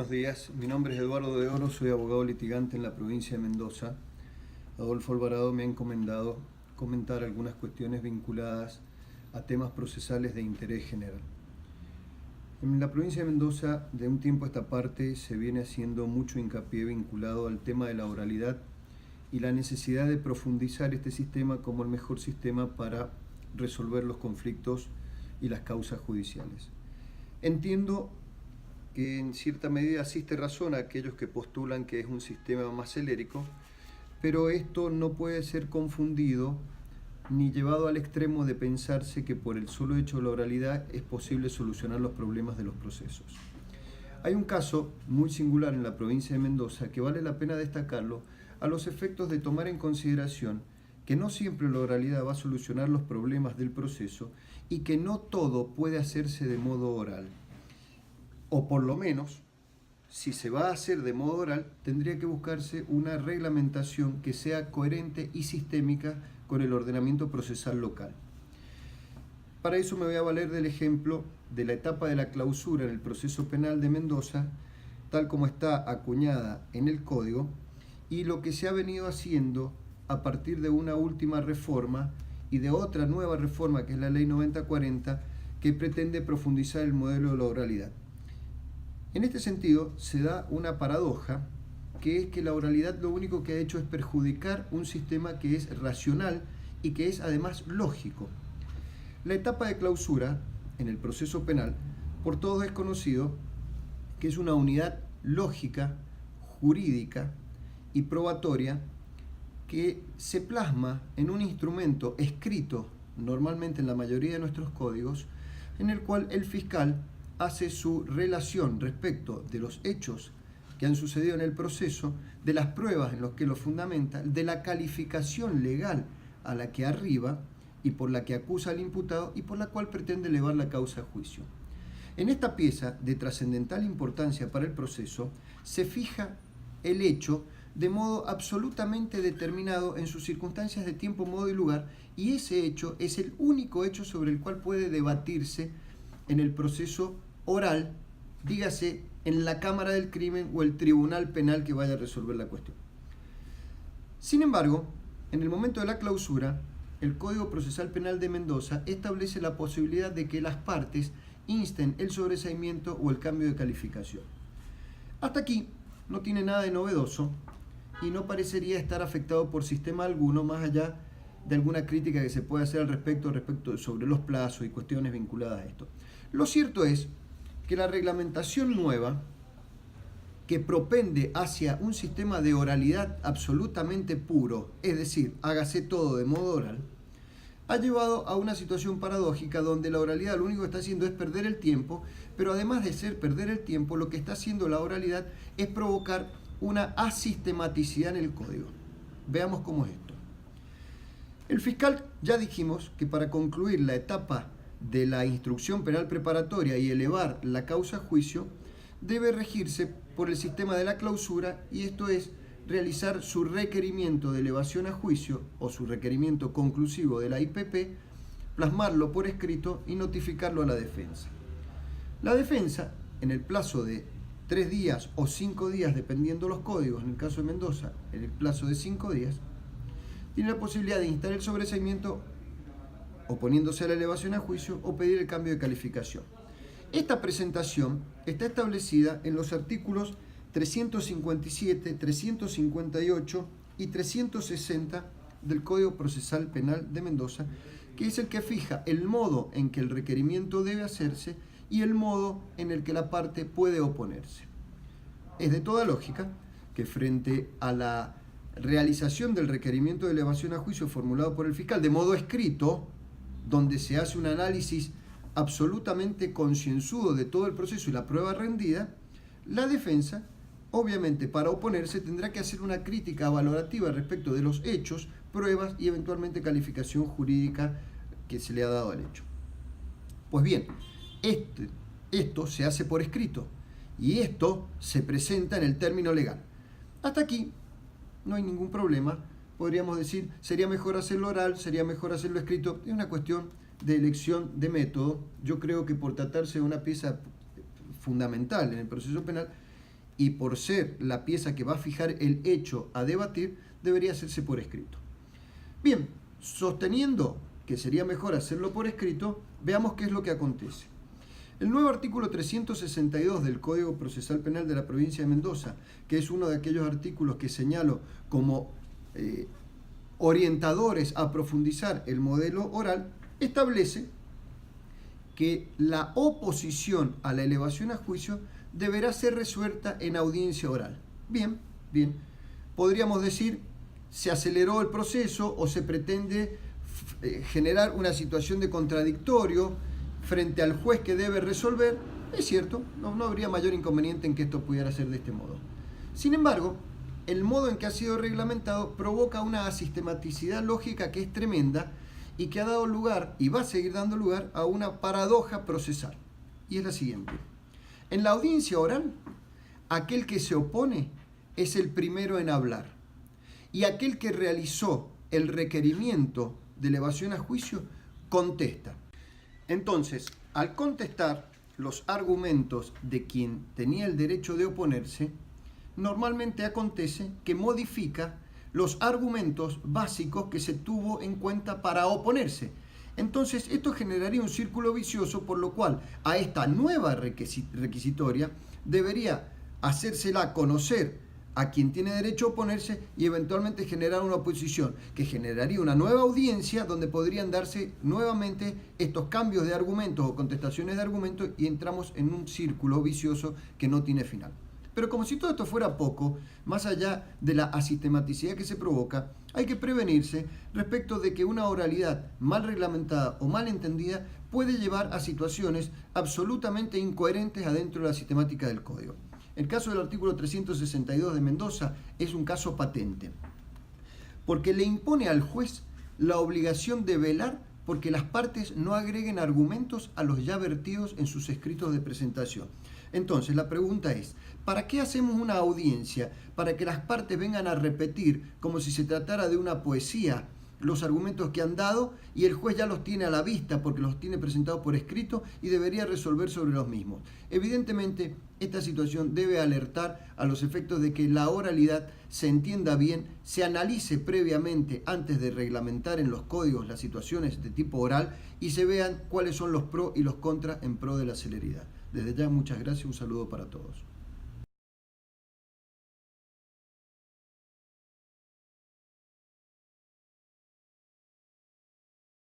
buenos días. Mi nombre es Eduardo de Oro, soy abogado litigante en la provincia de Mendoza. Adolfo Alvarado me ha encomendado comentar algunas cuestiones vinculadas a temas procesales de interés general. En la provincia de Mendoza, de un tiempo a esta parte, se viene haciendo mucho hincapié vinculado al tema de la oralidad y la necesidad de profundizar este sistema como el mejor sistema para resolver los conflictos y las causas judiciales. Entiendo que en cierta medida asiste razón a aquellos que postulan que es un sistema más celérico, pero esto no puede ser confundido ni llevado al extremo de pensarse que por el solo hecho de la oralidad es posible solucionar los problemas de los procesos. Hay un caso muy singular en la provincia de Mendoza que vale la pena destacarlo a los efectos de tomar en consideración que no siempre la oralidad va a solucionar los problemas del proceso y que no todo puede hacerse de modo oral. O por lo menos, si se va a hacer de modo oral, tendría que buscarse una reglamentación que sea coherente y sistémica con el ordenamiento procesal local. Para eso me voy a valer del ejemplo de la etapa de la clausura en el proceso penal de Mendoza, tal como está acuñada en el Código, y lo que se ha venido haciendo a partir de una última reforma y de otra nueva reforma que es la Ley 9040, que pretende profundizar el modelo de la oralidad. En este sentido, se da una paradoja, que es que la oralidad lo único que ha hecho es perjudicar un sistema que es racional y que es además lógico. La etapa de clausura en el proceso penal, por todos es conocido que es una unidad lógica, jurídica y probatoria que se plasma en un instrumento escrito, normalmente en la mayoría de nuestros códigos, en el cual el fiscal hace su relación respecto de los hechos que han sucedido en el proceso, de las pruebas en las que lo fundamenta, de la calificación legal a la que arriba y por la que acusa al imputado y por la cual pretende elevar la causa a juicio. En esta pieza de trascendental importancia para el proceso se fija el hecho de modo absolutamente determinado en sus circunstancias de tiempo, modo y lugar, y ese hecho es el único hecho sobre el cual puede debatirse en el proceso oral, dígase en la Cámara del Crimen o el Tribunal Penal que vaya a resolver la cuestión. Sin embargo, en el momento de la clausura, el Código Procesal Penal de Mendoza establece la posibilidad de que las partes insten el sobreseimiento o el cambio de calificación. Hasta aquí no tiene nada de novedoso y no parecería estar afectado por sistema alguno, más allá de alguna crítica que se puede hacer al respecto sobre los plazos y cuestiones vinculadas a esto. Lo cierto es que la reglamentación nueva, que propende hacia un sistema de oralidad absolutamente puro, es decir, hágase todo de modo oral, ha llevado a una situación paradójica donde la oralidad lo único que está haciendo es perder el tiempo, pero además de ser perder el tiempo, lo que está haciendo la oralidad es provocar una asistematicidad en el código. Veamos cómo es esto. El fiscal, ya dijimos que para concluir la etapa de la instrucción penal preparatoria y elevar la causa a juicio, debe regirse por el sistema de la clausura, y esto es realizar su requerimiento de elevación a juicio o su requerimiento conclusivo de la IPP, plasmarlo por escrito y notificarlo a la defensa. La defensa, en el plazo de 3 días o 5 días, dependiendo los códigos, en el caso de Mendoza, en el plazo de 5 días, tiene la posibilidad de instar el sobreseimiento oponiéndose a la elevación a juicio o pedir el cambio de calificación. Esta presentación está establecida en los artículos 357, 358 y 360 del Código Procesal Penal de Mendoza, que es el que fija el modo en que el requerimiento debe hacerse y el modo en el que la parte puede oponerse. Es de toda lógica que frente a la realización del requerimiento de elevación a juicio formulado por el fiscal de modo escrito, donde se hace un análisis absolutamente concienzudo de todo el proceso y la prueba rendida, la defensa, obviamente para oponerse, tendrá que hacer una crítica valorativa respecto de los hechos, pruebas y eventualmente calificación jurídica que se le ha dado al hecho. Pues bien, esto se hace por escrito y esto se presenta en el término legal. Hasta aquí no hay ningún problema. Podríamos decir, sería mejor hacerlo oral, sería mejor hacerlo escrito. Es una cuestión de elección de método. Yo creo que por tratarse de una pieza fundamental en el proceso penal, y por ser la pieza que va a fijar el hecho a debatir, debería hacerse por escrito. Bien, sosteniendo que sería mejor hacerlo por escrito, veamos qué es lo que acontece. El nuevo artículo 362 del Código Procesal Penal de la provincia de Mendoza, que es uno de aquellos artículos que señalo como orientadores a profundizar el modelo oral, establece que la oposición a la elevación a juicio deberá ser resuelta en audiencia oral. Bien, bien. Podríamos decir, se aceleró el proceso o se pretende generar una situación de contradictorio frente al juez que debe resolver. Es cierto, no habría mayor inconveniente en que esto pudiera ser de este modo. Sin embargo, el modo en que ha sido reglamentado provoca una asistematicidad lógica que es tremenda y que ha dado lugar, y va a seguir dando lugar, a una paradoja procesal. Y es la siguiente. En la audiencia oral, aquel que se opone es el primero en hablar. Y aquel que realizó el requerimiento de elevación a juicio contesta. Entonces, al contestar los argumentos de quien tenía el derecho de oponerse, normalmente acontece que modifica los argumentos básicos que se tuvo en cuenta para oponerse. Entonces, esto generaría un círculo vicioso, por lo cual a esta nueva requisitoria debería hacérsela conocer a quien tiene derecho a oponerse y eventualmente generar una oposición, que generaría una nueva audiencia donde podrían darse nuevamente estos cambios de argumentos o contestaciones de argumentos y entramos en un círculo vicioso que no tiene final. Pero como si todo esto fuera poco, más allá de la asistematicidad que se provoca, hay que prevenirse respecto de que una oralidad mal reglamentada o mal entendida puede llevar a situaciones absolutamente incoherentes adentro de la sistemática del código. El caso del artículo 362 de Mendoza es un caso patente, porque le impone al juez la obligación de velar porque las partes no agreguen argumentos a los ya vertidos en sus escritos de presentación. Entonces, la pregunta es, ¿para qué hacemos una audiencia? ¿Para que las partes vengan a repetir como si se tratara de una poesía los argumentos que han dado y el juez ya los tiene a la vista porque los tiene presentados por escrito y debería resolver sobre los mismos? Evidentemente, esta situación debe alertar a los efectos de que la oralidad se entienda bien, se analice previamente antes de reglamentar en los códigos las situaciones de tipo oral y se vean cuáles son los pros y los contras en pro de la celeridad. Desde ya, muchas gracias, un saludo para todos.